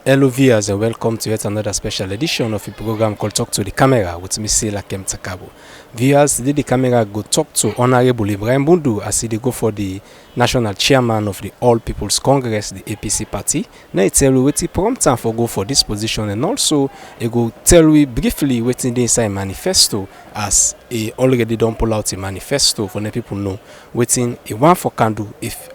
Hello viewers and welcome to yet another special edition of a program called Talk to the Camera with me, Scyll Akempta-Kargbo. Viewers, today the camera go talk to Hon.Ibrahim Bundu as he go for the national chairman of the All People's Congress, the APC party. Now he tell you wetin prompt am for go for this position, and also he go tell you briefly wetin dey inside manifesto, as he already don pull out a manifesto for let people know wetin he want for can do if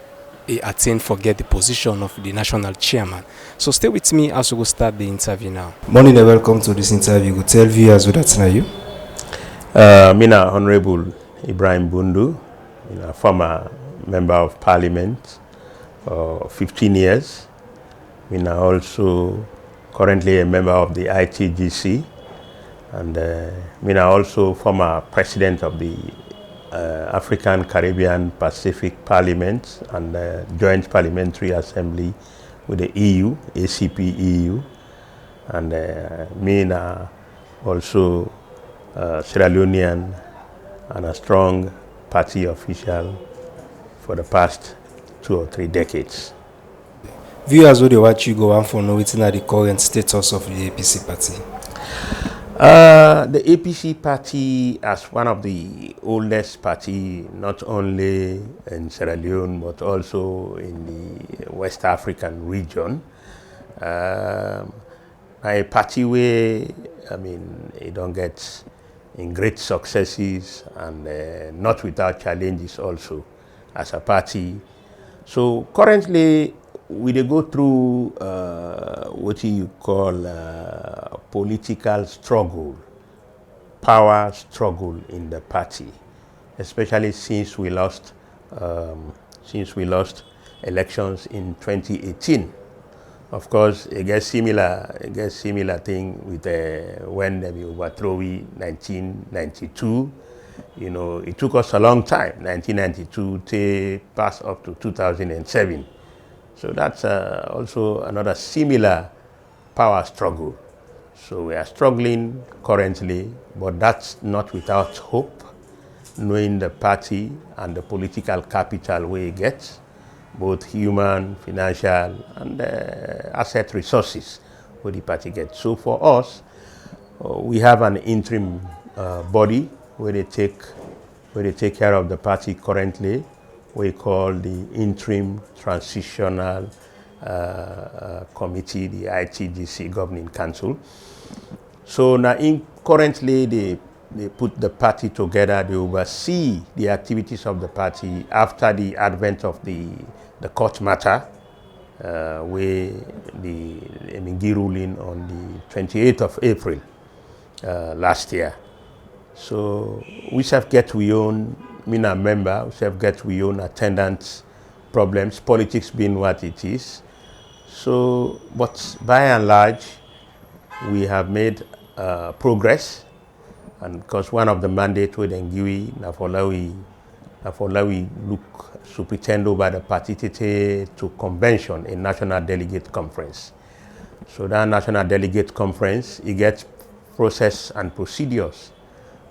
he attain forget the position of the national chairman. So stay with me as we go start the interview now. Morning and welcome to this interview. Go tell viewers who that's you. Mina Honorable Ibrahim Bundu, former member of parliament for 15 years. Mina also currently a member of the ITGC, and Mina also former president of the African, Caribbean, Pacific Parliament and Joint Parliamentary Assembly with the EU, ACP EU, and Mina also Sierra Leonean and a strong party official for the past 2 or 3 decades. Viewers who they watch you go on for know what's the current status of the APC party. The APC party, as one of the oldest party, not only in Sierra Leone but also in the West African region, a party where it don't get in great successes and not without challenges also as a party. So currently we dey go through what you call political struggle, power struggle in the party, especially since we lost elections in 2018. Of course, it gets similar thing with when we overthrew in 1992. You know, it took us a long time, 1992 to pass up to 2007. So that's also another similar power struggle. So we are struggling currently, but that's not without hope, knowing the party and the political capital we get, both human, financial, and asset resources where the party gets. So for us, we have an interim body where they take care of the party currently. We call the Interim Transitional Committee, the ITGC Governing Council. So now currently they put the party together, they oversee the activities of the party after the advent of the court matter, where the Emingi ruling on the 28th of April last year. So we have get we own, Mina member, we have get we own attendance problems, politics being what it is. So, but by and large, we have made progress, and because one of the mandates with Ngui, we look superintend over the party to convention, a national delegate conference. So that national delegate conference, it gets process and procedures.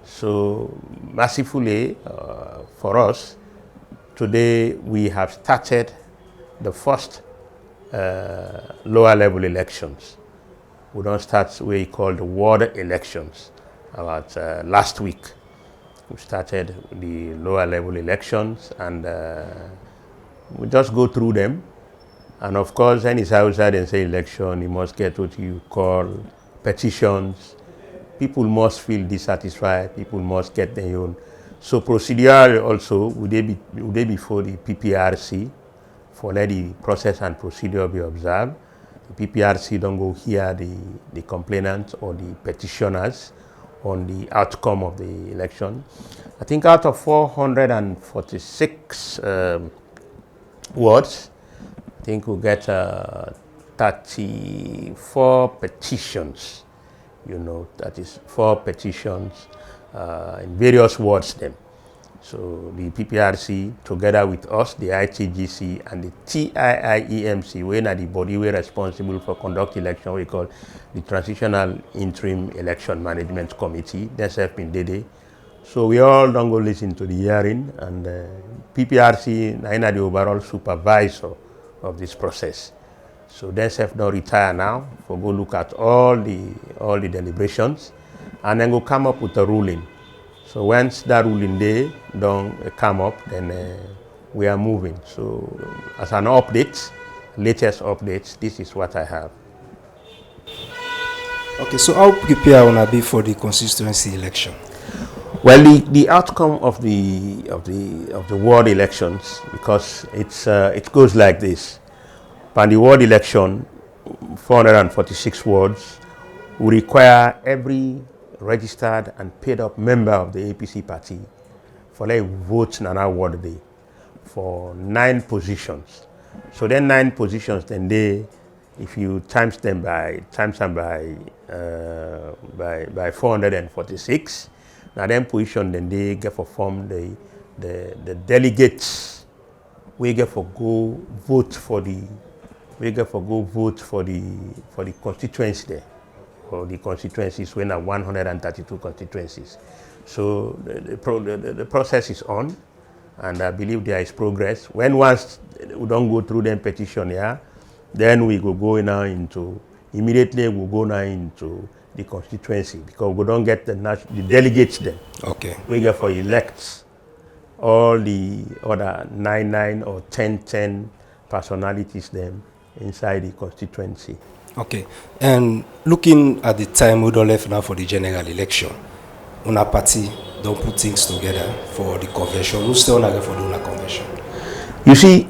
So massively for us, today we have started the first lower level elections. We don't start what we call the ward elections about last week. We started the lower level elections and we just go through them. And of course, any outside and say election, you must get what you call petitions. People must feel dissatisfied. People must get their own. So procedural also, would they be before the PPRC for let the process and procedure be observed. The PPRC don't go hear the complainants or the petitioners on the outcome of the election. I think out of 446 wards, I think we'll get 34 petitions. You know, that is 4 petitions in various wards then. So the PPRC, together with us, the ITGC and the TIIEMC, we are the body we are responsible for conduct election, we call the Transitional Interim Election Management Committee, that's been Dede. So we all don't go listen to the hearing, and PPRC, I am the overall supervisor of this process. So then self don't retire now, for go look at all the deliberations, and then go come up with a ruling. So once that ruling day don't come up, then we are moving. So as an update, latest updates, this is what I have. Okay, so how prepare una be for the constituency election? Well, the outcome of the ward elections, because it goes like this. For the ward election, 446 wards will require every registered and paid up member of the APC party for like vote in an ward day for 9 positions. So then 9 positions, then if you times them by 446, now then position, then they get for form the delegates. We get for go vote for the constituency there, or the constituencies when are 132 constituencies. So the process is on, and I believe there is progress. When once we don't go through the petition, yeah, then we go now into immediately we go now into the constituency, because we don't get the delegates then. Okay. We get for elects all the other 9 or 10 personalities then inside the constituency. Okay, and looking at the time we don't left now for the general election, una party don't put things together for the convention. Who still not for the convention? You see,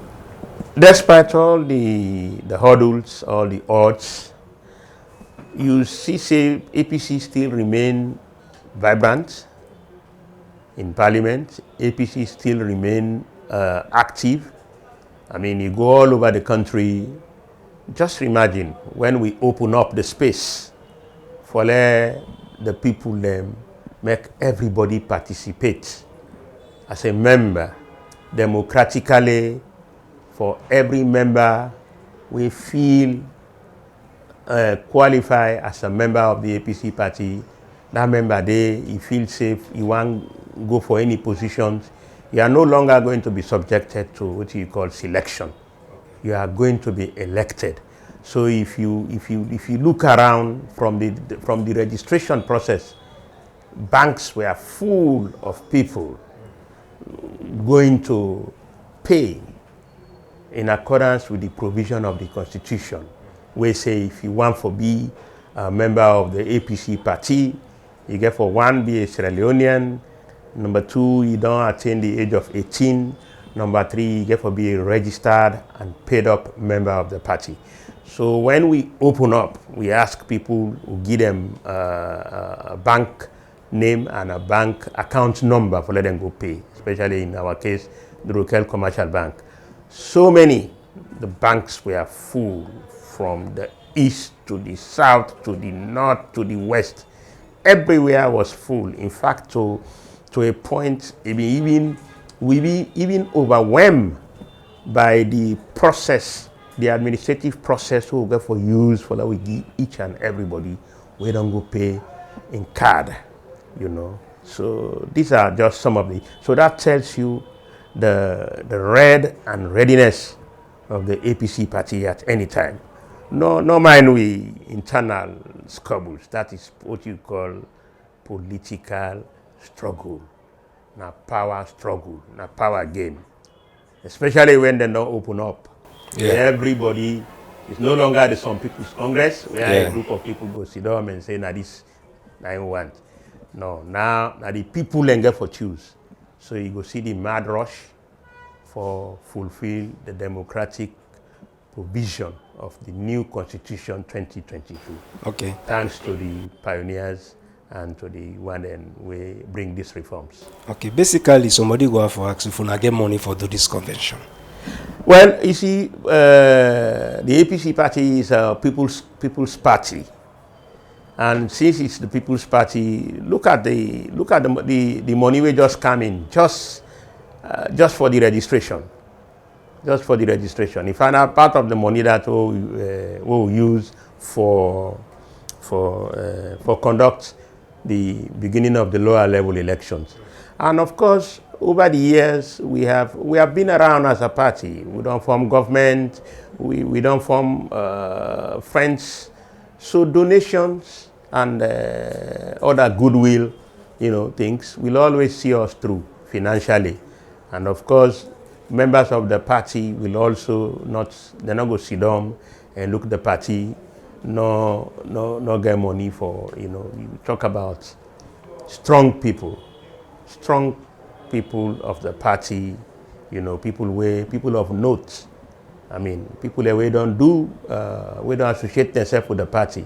despite all the hurdles, all the odds, you see, say APC still remain vibrant in Parliament. APC still remain active. I mean, you go all over the country. Just imagine when we open up the space for the people, them make everybody participate as a member democratically. For every member, we feel qualify as a member of the APC party. That member there, he feels safe. He won't go for any positions. You are no longer going to be subjected to what you call selection. You are going to be elected. So if you look around from the registration process, banks were full of people going to pay in accordance with the provision of the Constitution. We say if you want to be a member of the APC party, you get for 1, be a Sierra Leonean. Number 2, you don't attain the age of 18. Number 3, you get for be a registered and paid up member of the party. So when we open up, we ask people, we give them a bank name and a bank account number for let them go pay, especially in our case, the local commercial bank. So many, the banks were full from the east to the south, to the north, to the west. Everywhere was full. In fact, to a point, we even overwhelmed by the process, the administrative process we get for use for that we give each and everybody. We don't go pay in card, you know. So these are just some of the. So that tells you the red and readiness of the APC party at any time. No mind we internal squabbles. That is what you call political struggle. Now power struggle, now power game. Especially when they don't open up. Yeah. Everybody is no longer the Some People's Congress, where a group of people go sit down and say, now this, I want. No, now the people then get for choose. So you go see the mad rush for fulfill the democratic provision of the new Constitution 2022. Okay. Thanks to the pioneers and to the one then we bring these reforms. Okay, basically somebody go out for ask if you get money for do this convention. Well, you see, the APC party is a people's party, and since it's the people's party, look at the money we just come in just for the registration, just for the registration. If I'm part of the money that we'll use for conduct the beginning of the lower level elections. And of course, over the years, we have been around as a party. We don't form government. We don't form friends. So donations and other goodwill, things will always see us through financially. And of course, members of the party will also they're not going to sit down and look at the party, no get money for, you talk about strong people of the party, people of note. I mean, people that we don't associate themselves with the party.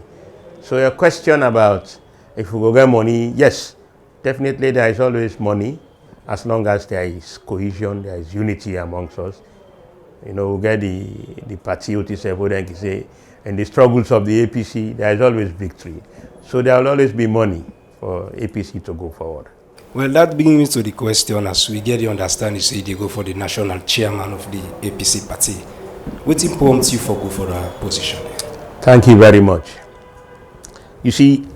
So a question about if we go get money, yes, definitely there is always money, as long as there is cohesion, there is unity amongst us. We get the patriotic say, in the struggles of the APC, there is always victory. So there will always be money for APC to go forward. Well, that brings me to the question, as we get the understanding, say they go for the national chairman of the APC party. What prompts you for go for that position? Thank you very much. You see,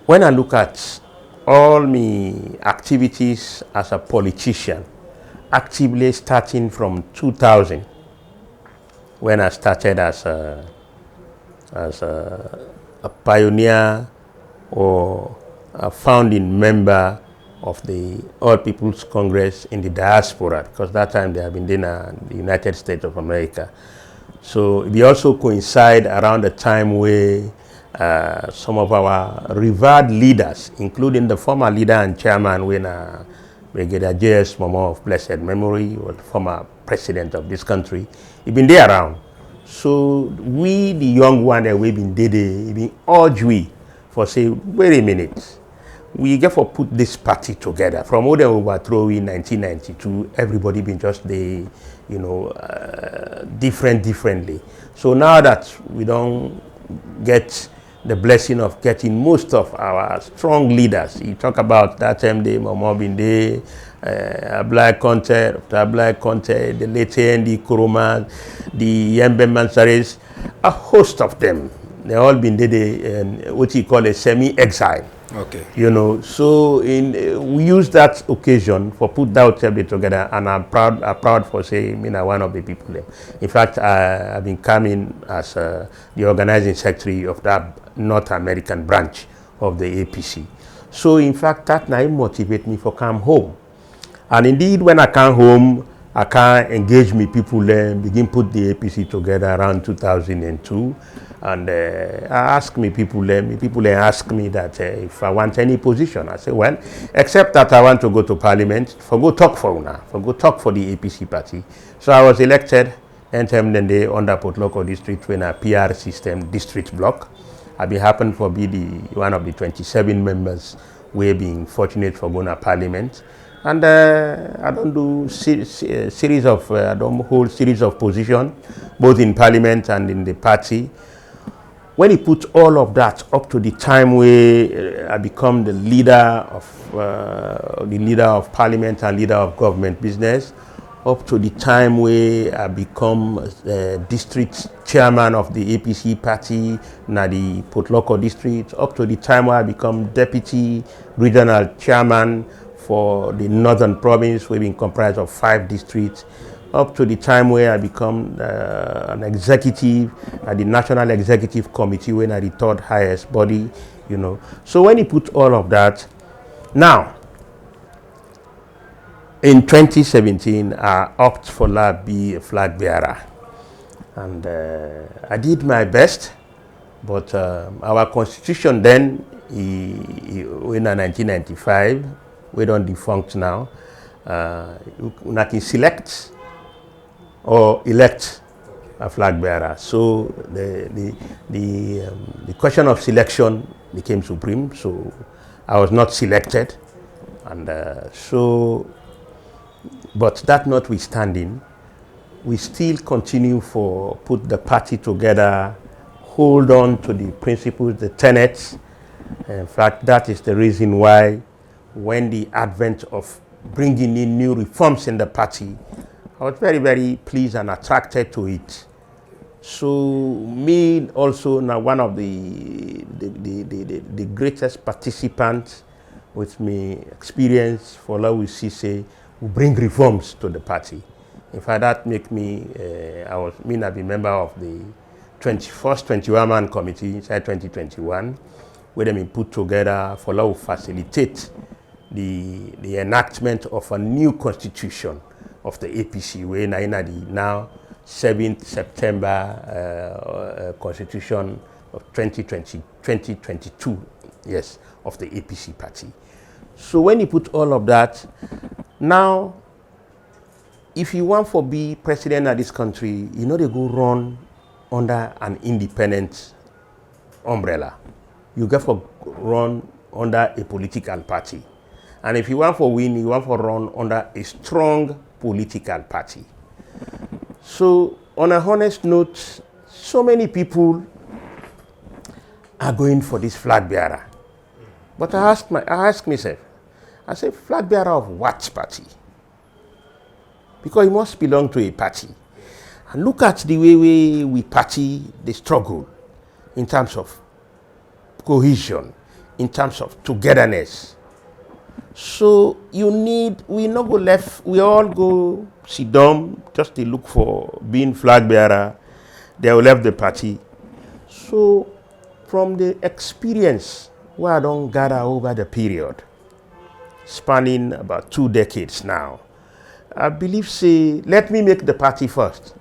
when I look at all my activities as a politician, actively starting from 2000, when I started as a pioneer or a founding member of the All People's Congress in the diaspora, because that time they have been in the United States of America. So we also coincide around the time where some of our revered leaders, including the former leader and chairman, when Brigadier J.S. Momo of blessed memory, was the former president of this country, he been there around. So we, the young one that we've been there, we urge we for say, wait a minute, we get for put this party together. From what they overthrow in 1992, everybody been just the, differently. So now that we don't get the blessing of getting most of our strong leaders, you talk about that time, the Momo been there, Black Conte, the late Andy Kuruma, the Yembe Mansares, a host of them. They all been there, what you call a semi-exile. Okay. So we use that occasion for put that table together, and I'm proud for saying I'm one of the people there. In fact, I've been coming as the organizing secretary of that North American branch of the APC. So in fact, that now motivate me for come home. And indeed, when I come home, I can engage me people there, begin put the APC together around 2002. And I ask me people ask me that if I want any position. I say, well, except that I want to go to parliament, for go talk for the APC party. So I was elected, and then they under Port Local district when a PR system district block. I be happen for be one of the 27 members we being fortunate for going to parliament. And I don't do I don't hold series of position, both in parliament and in the party. When he put all of that up to the time where I become the leader of parliament and leader of government business, up to the time where I become district chairman of the APC party in the Port Local district, up to the time where I become deputy regional chairman for the northern province, we've been comprised of 5 districts, up to the time where I become an executive at the National Executive Committee, when I the 3rd highest body, So when he put all of that, now, in 2017, I opted for be a flag bearer. And I did my best, but our constitution then, in 1995, we don't defunct now, you can select or elect a flag bearer. So the question of selection became supreme. So I was not selected, and but that notwithstanding, we still continue for put the party together, hold on to the principles, the tenets. In fact, that is the reason why, when the advent of bringing in new reforms in the party, I was very, very pleased and attracted to it. So me also now one of the greatest participants with me experience for la we see say we bring reforms to the party. In fact, that make me, I be member of the 21st 21-man committee inside 2021, where they put together for la we facilitate the enactment of a new constitution of the APC, where the now 7th September constitution of 2022, yes, of the APC party. So when you put all of that, now, if you want to be president of this country, you know they go run under an independent umbrella. You get to run under a political party. And if you want to win, you want to run under a strong political party. So, on a honest note, so many people are going for this flag bearer. But I ask myself, I say, flag bearer of what party? Because he must belong to a party. And look at the way we party the struggle in terms of cohesion, in terms of togetherness. So we not go left, we all go sit down just to look for being flag bearer. They will left the party. So from the experience where I don't gather over the period, spanning about 2 decades now, I believe say, let me make the party first.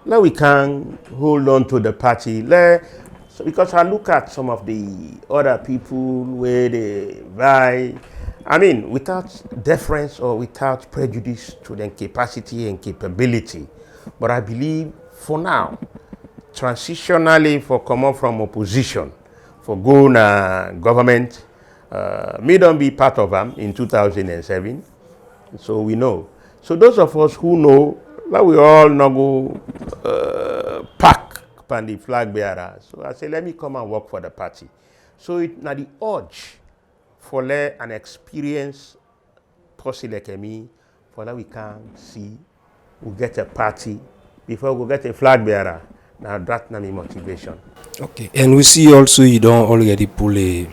Now we can hold on to the party. Because I look at some of the other people where they vie, I mean, without deference or without prejudice to their capacity and capability. But I believe for now, transitionally for coming from opposition, for going government, me don't be part of them in 2007. So we know. So those of us who know, that we all not go pack upon the flag bearer. So I say, let me come and work for the party. So it now the urge for an experienced person like me, for that we can see, we get a party before we get a flag bearer. Now that's not my motivation. Okay, and we see also you don't already pull a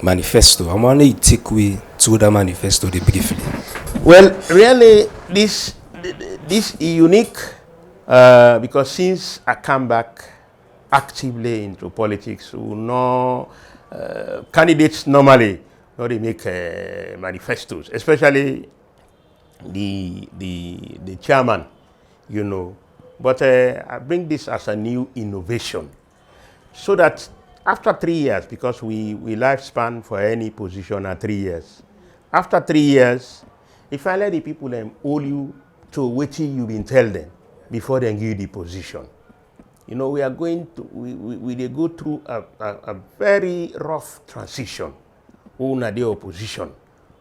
manifesto. I want to take we to the manifesto briefly. Well, really, this is unique because since I come back actively into politics, we know candidates normally they make manifestos, especially the chairman, you know. But I bring this as a new innovation, so that after 3 years, because we lifespan for any position are 3 years. After 3 years, if I let the people hold you to what you've been tell them before they give you the position. You know, we are going to, we go through a very rough transition. Una the opposition,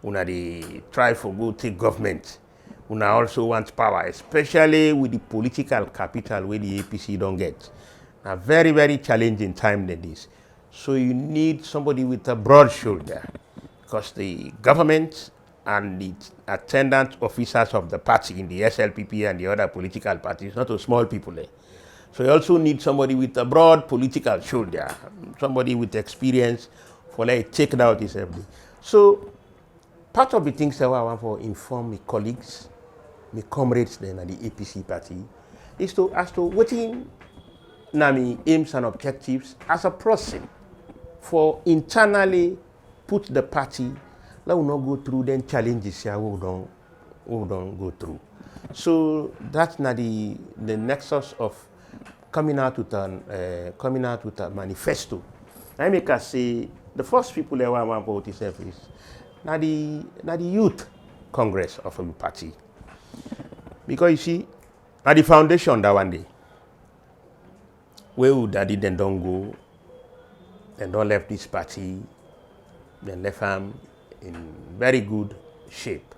una the try for go take government. Una also want power, especially with the political capital where the APC don't get. A very, very challenging time than this. So you need somebody with a broad shoulder, because the government and the attendant officers of the party in the SLPP and the other political parties, not a small people there. So you also need somebody with a broad political shoulder, somebody with experience for like taking out this everything. So part of the things that I want to inform my colleagues, my comrades then at the APC party, is to as to what in NAMI aims and objectives as a process for internally put the party, let we not go through then challenges here we don't go through. So that's not the nexus of coming out with a manifesto. I make us say the first people that want to vote is now the youth congress of a party. Because you see, at the foundation that one day, where would daddy then don't go, then don't left this party, then left them in very good shape.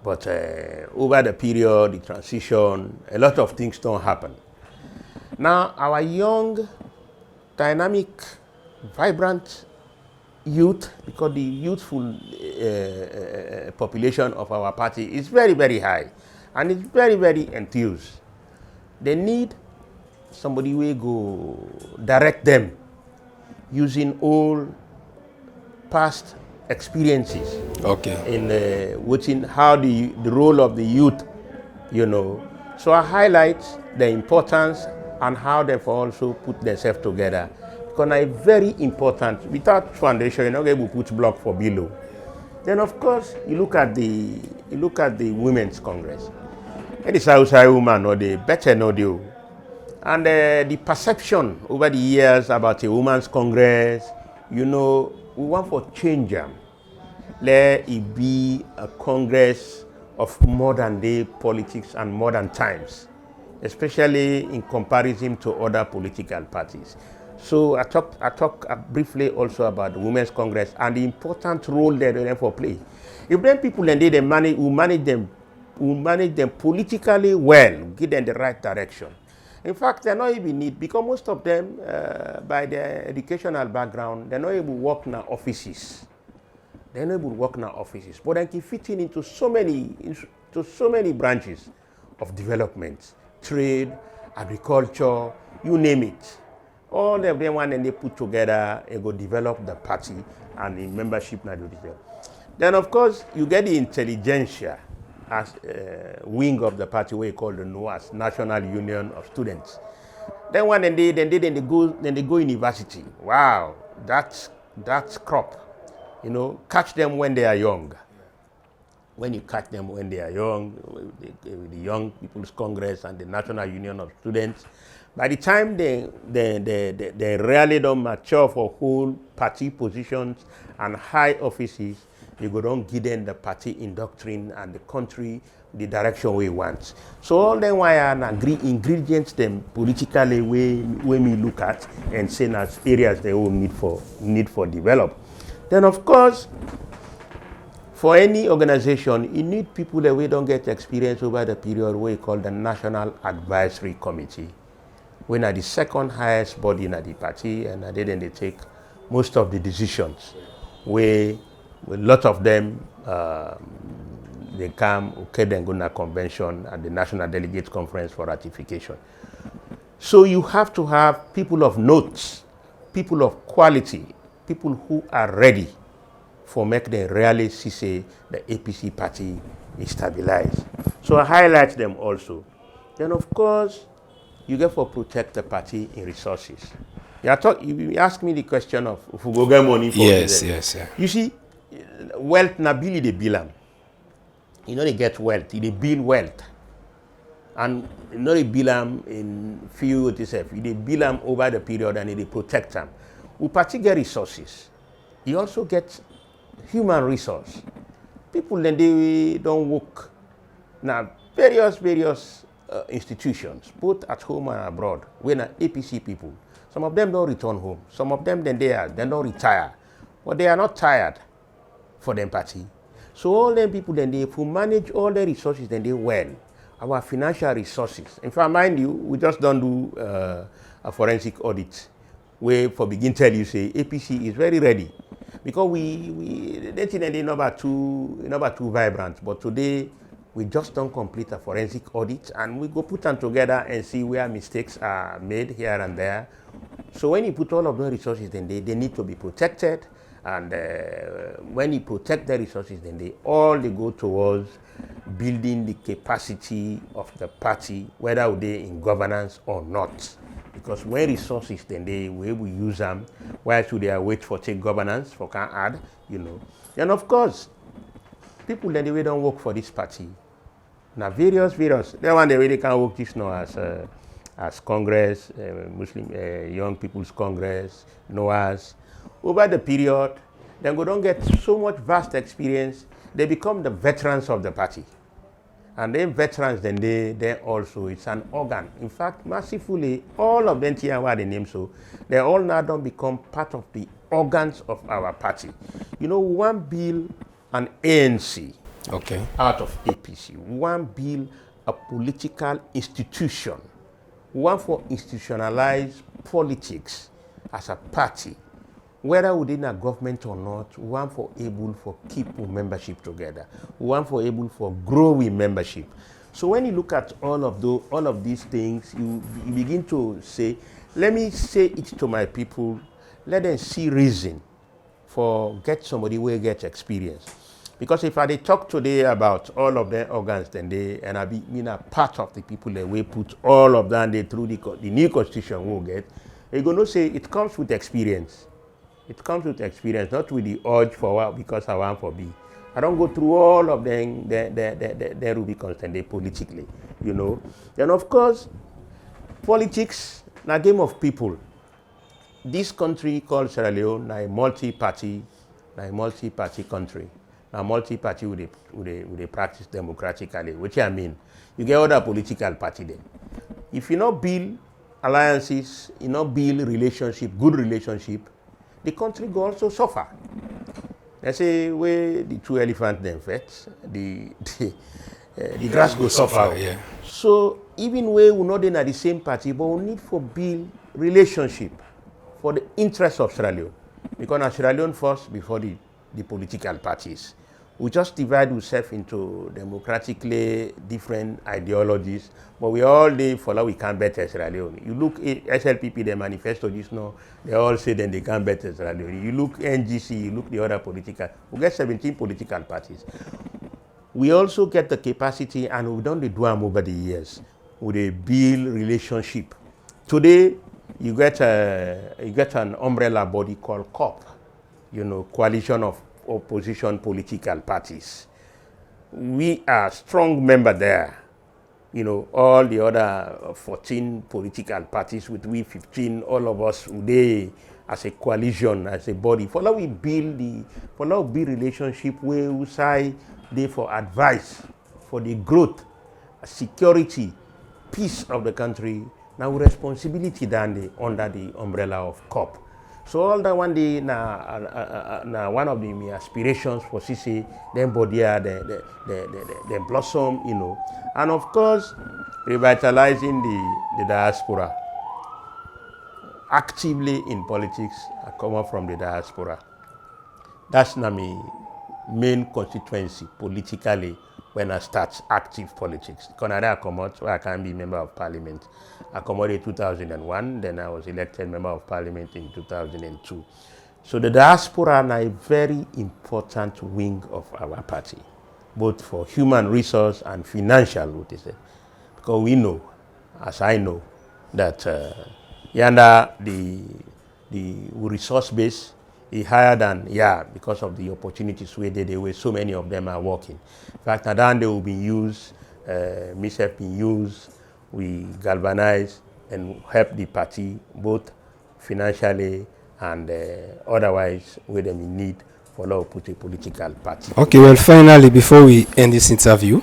But over the period, the transition, a lot of things don't happen. Now, our young, dynamic, vibrant youth, because the youthful population of our party is very, very high, and it's very, very enthused. They need somebody who will go direct them using all past experiences Okay. in how the role of the youth, So I highlight the importance and how they've also put themselves together. Because it's very important. Without foundation, you're not able to put block for below. Then of course you look at the Women's Congress. And the South woman or the better no deal. And the perception over the years about a Women's Congress, we want for change them. Let it be a Congress of modern day politics and modern times, especially in comparison to other political parties. So I talk briefly also about the Women's Congress and the important role that they therefore play. If them people and they manage them politically well, give them the right direction. In fact, they're not even need, because most of them, by their educational background, they're not able to work in offices. They're not able to work in offices, but they can fit into so many branches of development, trade, agriculture, you name it. All of them, and they put together and go develop the party and the membership. Then, of course, you get the intelligentsia as wing of the party, we call the NUAS, National Union of Students. Then when they go university. Wow, that's crop. Catch them when they are young. When you catch them when they are young, the Young People's Congress and the National Union of Students, by the time they really don't mature for whole party positions and high offices, you go don't give them the party in doctrine and the country the direction we want. So all them why an ingredients them politically when we look at and say as areas they will need for develop. Then of course, for any organization, you need people that we don't get experience over the period we call the National Advisory Committee. We are the second highest body in the party, and then they take most of the decisions. A lot of them, they come, then go to a convention at the National Delegate Conference for ratification. So you have to have people of note, people of quality, people who are ready for make them really see the APC party is stabilized. So I highlight them also. Then of course, you get for protect the party in resources. You ask me the question of if we go get money for yes. You see, wealth na billy they bill. They get wealth, they build wealth. And they bill them in few itself. They bill them over the period and they protect them. We party get resources. You also get human resource. People then they don't work. Now various institutions, both at home and abroad, when are APC people. Some of them don't return home. Some of them then they don't retire. But they are not tired for them party. So all them people then they manage all the resources then they well. Our financial resources. In fact, mind you, we just don't do a forensic audit where for begin tell you say APC is very ready. Because they think they're number two vibrant, but today we just don't complete a forensic audit and we go put them together and see where mistakes are made here and there. So when you put all of those resources, then they need to be protected. And when you protect the resources, then they go towards building the capacity of the party, whether they in governance or not. Because when resources, then we will use them. Why should they wait for take governance for can add, And of course, people then they don't work for this party. Now various. They one they really can work this now as Congress, Muslim Young People's Congress, NOAS. Over the period, they don't get so much vast experience. They become the veterans of the party. And then veterans, then they also, it's an organ. In fact, massively, all of them here, what they name so, they all now don't become part of the organs of our party. One bill, an ANC, out of APC. One bill, a political institution. One for institutionalized politics as a party. Whether within a government or not, one for able for keep membership together, one for able for growing membership. So when you look at all of these things, you begin to say, let me say it to my people, let them see reason for get somebody who gets experience. Because if I dey talk today about all of the organs, then they and I be a part of the people that we put all of them they through the new constitution we'll get, you're gonna say it comes with experience. It comes with experience, not with the urge for what because I want for be. I don't go through all of them the Rubicons and they politically, you know. And of course, politics, a game of people. This country called Sierra Leone, a multi-party country. A multi-party would they practice democratically, which I mean, you get other political party then. If you not build alliances, you not build relationship, good relationship, the country go also suffer. They say where the two elephants then fetch, the grass go suffer. Yeah. So even where we not in at the same party, but we need for build relationship for the interest of Sierra Leone. Because now Sierra Leone first before the political parties. We just divide ourselves into democratically different ideologies, but we all day follow we can't better Sierra Leone. You look at SLPP, the manifesto just now, they all say then they can't better Sierra Leone. You look NGC, you look the other political, we get 17 political parties. We also get the capacity, and we've done the DUAM over the years, with a build relationship. Today, you get an umbrella body called COP, you know, Coalition of Opposition Political Parties. We are strong member there. You know, all the other 14 political parties with we 15, all of us today as a coalition, as a body. For now we build relationship where we say they for advice, for the growth, security, peace of the country. Now responsibility done under the umbrella of COP. So all that one day now one of the aspirations for CC, then body they blossom, you know. And of course, revitalizing the diaspora. Actively in politics, I come up from the diaspora. That's my main constituency politically when I start active politics. Canada I come out where I can be member of parliament. I come out in 2001, then I was elected member of parliament in 2002. So the diaspora is a very important wing of our party, both for human resource and financial, what is it? Because we know, as I know, that yonder the resource base is higher than because of the opportunities where there were so many of them are working. In fact, now they will be used, MISEF being used, we galvanize and help the party both financially and otherwise where they need for now put a political party. Okay, well, finally, before we end this interview,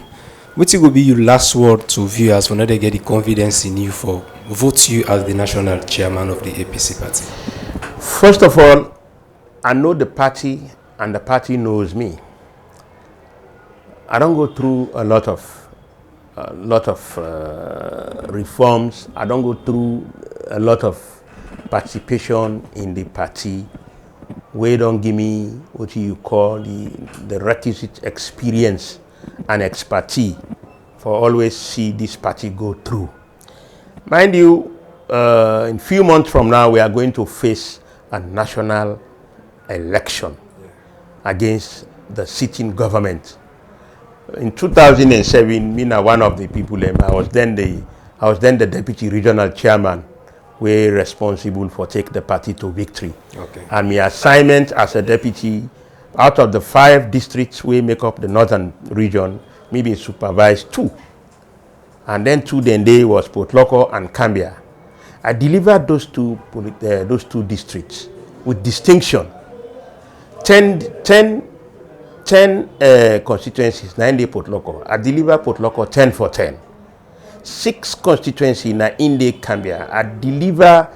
what will be your last word to viewers when they get the confidence in you for vote you as the national chairman of the APC party? First of all, I know the party and the party knows me. I don't go through a lot of reforms. I don't go through a lot of participation in the party where don't give me what you call the requisite experience and expertise for always see this party go through. Mind you, in few months from now, we are going to face a national election against the sitting government. In 2007, me na one of the people. I was then the deputy regional chairman, were responsible for take the party to victory. Okay. And my assignment as a deputy, out of the 5 districts we make up the northern region, me be supervised 2, and then 2 then day was Port Loko and Cambia. I delivered those two districts with distinction. 10 constituencies, 9 day Port Loko. I deliver Port Loko 10 for 10. 6 constituencies na Inde Cambia. I deliver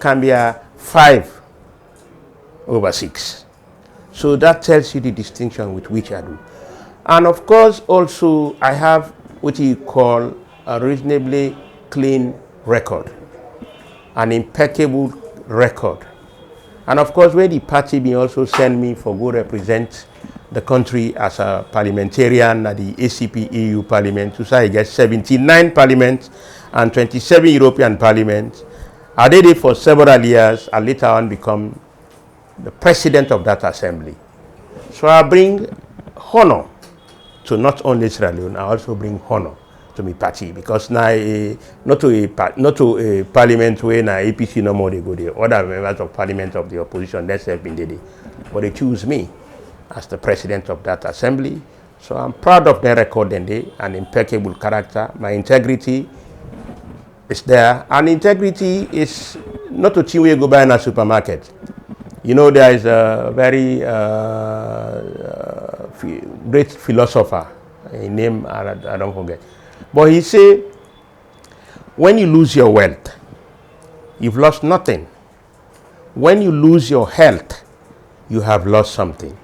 Cambia 5/6. So that tells you the distinction with which I do. And of course, also I have what you call a reasonably clean record, an impeccable record. And of course, where the party may also send me for go represent the country as a parliamentarian at the ACP EU Parliament. So I get 79 parliaments and 27 European parliaments. I did it for several years and later on become the president of that assembly. So I bring honor to not only Sierra Leone, I also bring honor to my party, because now not to a parliament where na APC no more they go there. Other members of parliament of the opposition that's been there, but they choose me as the president of that assembly. So I'm proud of their record and an impeccable character. My integrity is there, and integrity is not a thing where you go buy in a supermarket. You know, there is a very great philosopher, a name I don't forget. But he said, when you lose your wealth, you've lost nothing. When you lose your health, you have lost something.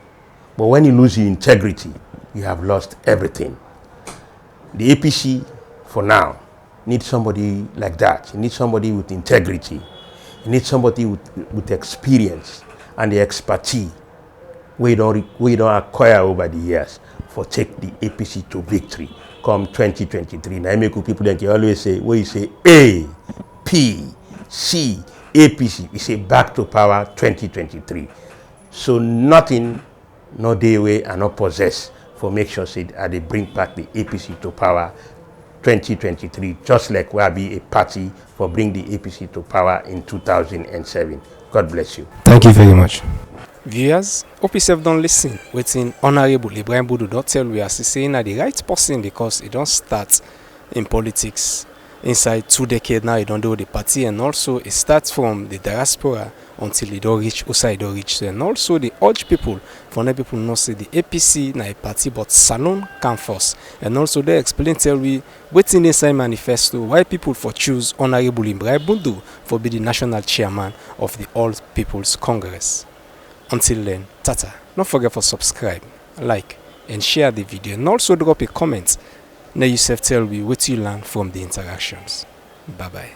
But when you lose your integrity, you have lost everything. The APC, for now, needs somebody like that. You need somebody with integrity. You need somebody with experience and the expertise we don't acquire over the years for take the APC to victory come 2023. Now, I make people like you always say, where you say A, P, C, APC, you say back to power 2023. So nothing, no day way and no possess for make sure say they bring back the APC to power 2023, just like we be a party for bring the APC to power in 2007. God bless you. Thank you very much. Viewers, hope you have done listen waiting Hon.Ibrahim Bundu don't tell we are saying that the right person, because it don't start in politics inside 2 decades now. It don't do the party, and also it starts from the diaspora until it don't reach outside it don't reach. And also the urge people for let people know say the APC na a party but salon come first. And also they explain tell we waiting inside manifesto why people for choose Hon.Ibrahim Bundu for be the national chairman of the All People's Congress. Until then, tata. Don't forget to subscribe, like, and share the video, and also drop a comment. Now you self tell me what you learn from the interactions. Bye bye.